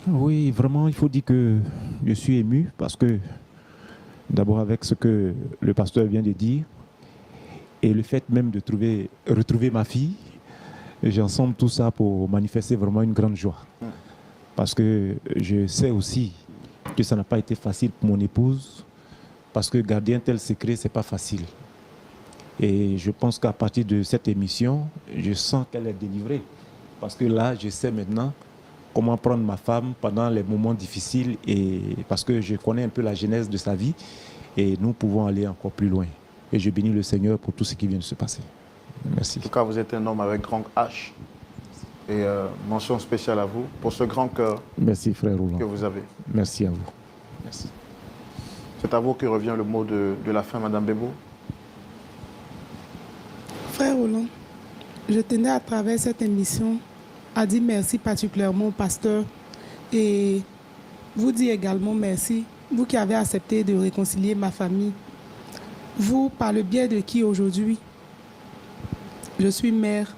Oui, vraiment, il faut dire que je suis ému parce que, d'abord avec ce que le pasteur vient de dire, Et le fait même de retrouver ma fille, j'ensemble tout ça pour manifester vraiment une grande joie. Parce que je sais aussi que ça n'a pas été facile pour mon épouse, parce que garder un tel secret, ce n'est pas facile. Et je pense qu'à partir de cette émission, je sens qu'elle est délivrée. Parce que là, je sais maintenant comment prendre ma femme pendant les moments difficiles, et parce que je connais un peu la genèse de sa vie, et nous pouvons aller encore plus loin. Et je bénis le Seigneur pour tout ce qui vient de se passer. Merci. En tout cas, vous êtes un homme avec grand H. Et mention spéciale à vous pour ce grand cœur. Merci, frère Roland. Que vous avez. Merci à vous. Merci. C'est à vous que revient le mot de la fin, Madame Bebo. Frère Roland, je tenais à travers cette émission à dire merci particulièrement au pasteur et vous dire également merci, vous qui avez accepté de réconcilier ma famille. Vous, par le biais de qui aujourd'hui, je suis mère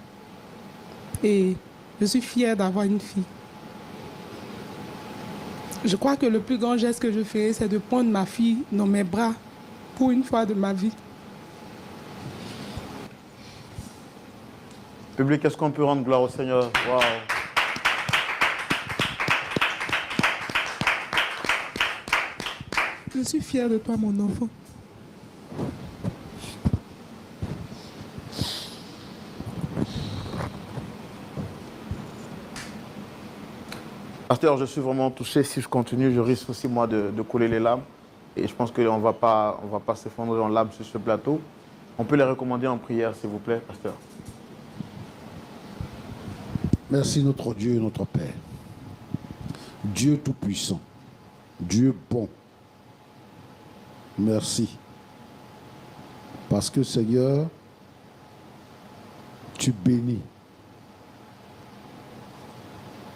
et je suis fière d'avoir une fille. Je crois que le plus grand geste que je ferai, c'est de prendre ma fille dans mes bras pour une fois de ma vie. Public, est-ce qu'on peut rendre gloire au Seigneur? Wow. Je suis fière de toi, mon enfant. Pasteur, je suis vraiment touché. Si je continue, je risque aussi, moi, de couler les larmes. Et je pense qu'on ne va pas s'effondrer en larmes sur ce plateau. On peut les recommander en prière, s'il vous plaît, pasteur. Merci notre Dieu et notre Père. Dieu tout-puissant. Dieu bon. Merci. Parce que Seigneur, tu bénis.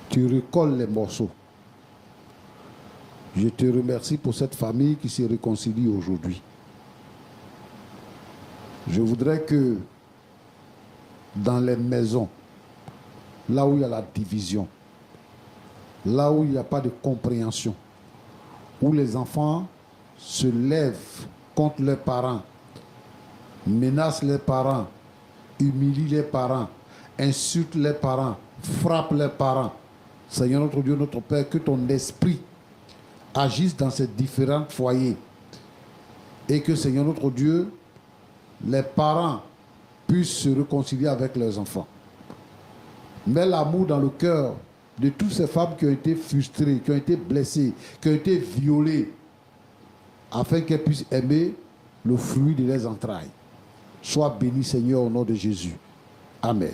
Tu récoltes les morceaux. Je te remercie pour cette famille qui se réconcilie aujourd'hui. Je voudrais que dans les maisons, là où il y a la division, là où il n'y a pas de compréhension, où les enfants se lèvent contre leurs parents, menacent les parents, humilient les parents, insultent les parents, frappent les parents. Seigneur notre Dieu, notre Père, que ton esprit agisse dans ces différents foyers et que, Seigneur notre Dieu, les parents puissent se réconcilier avec leurs enfants. Mets l'amour dans le cœur de toutes ces femmes qui ont été frustrées, qui ont été blessées, qui ont été violées, afin qu'elles puissent aimer le fruit de leurs entrailles. Sois béni, Seigneur, au nom de Jésus. Amen.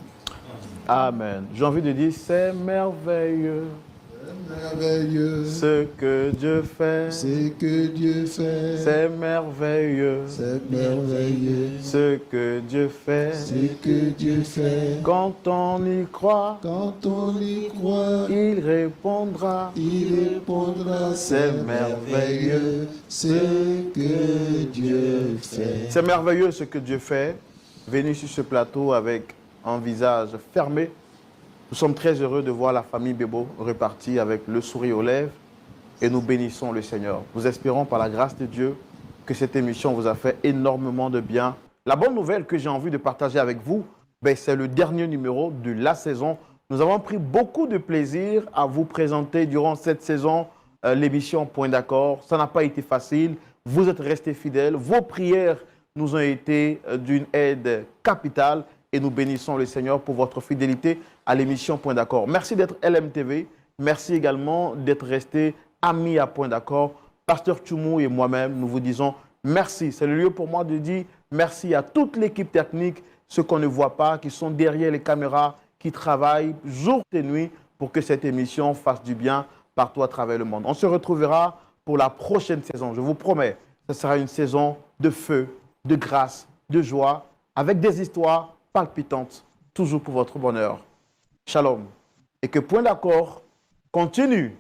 Amen. J'ai envie de dire, c'est merveilleux. Merveilleux, Ce que Dieu fait, ce que Dieu fait, c'est merveilleux. c'est merveilleux, Ce que Dieu fait, ce que Dieu fait. quand on y croit, Quand on y croit, il répondra. il répondra, C'est merveilleux. ce que Dieu fait. C'est merveilleux ce que Dieu fait. Venu sur ce plateau avec un visage fermé. Nous sommes très heureux de voir la famille Bebo repartie avec le sourire aux lèvres et nous bénissons le Seigneur. Nous espérons par la grâce de Dieu que cette émission vous a fait énormément de bien. La bonne nouvelle que j'ai envie de partager avec vous, c'est le dernier numéro de la saison. Nous avons pris beaucoup de plaisir à vous présenter durant cette saison l'émission Point d'accord. Ça n'a pas été facile. Vous êtes restés fidèles. Vos prières nous ont été d'une aide capitale. Et nous bénissons le Seigneur pour votre fidélité à l'émission Point d'accord. Merci d'être LMTV. Merci également d'être resté amis à Point d'accord. Pasteur Tchoumou et moi-même, nous vous disons merci. C'est le lieu pour moi de dire merci à toute l'équipe technique, ceux qu'on ne voit pas, qui sont derrière les caméras, qui travaillent jour et nuit pour que cette émission fasse du bien partout à travers le monde. On se retrouvera pour la prochaine saison. Je vous promets, ce sera une saison de feu, de grâce, de joie, avec des histoires palpitante, toujours pour votre bonheur. Shalom. Et que Point d'accord continue.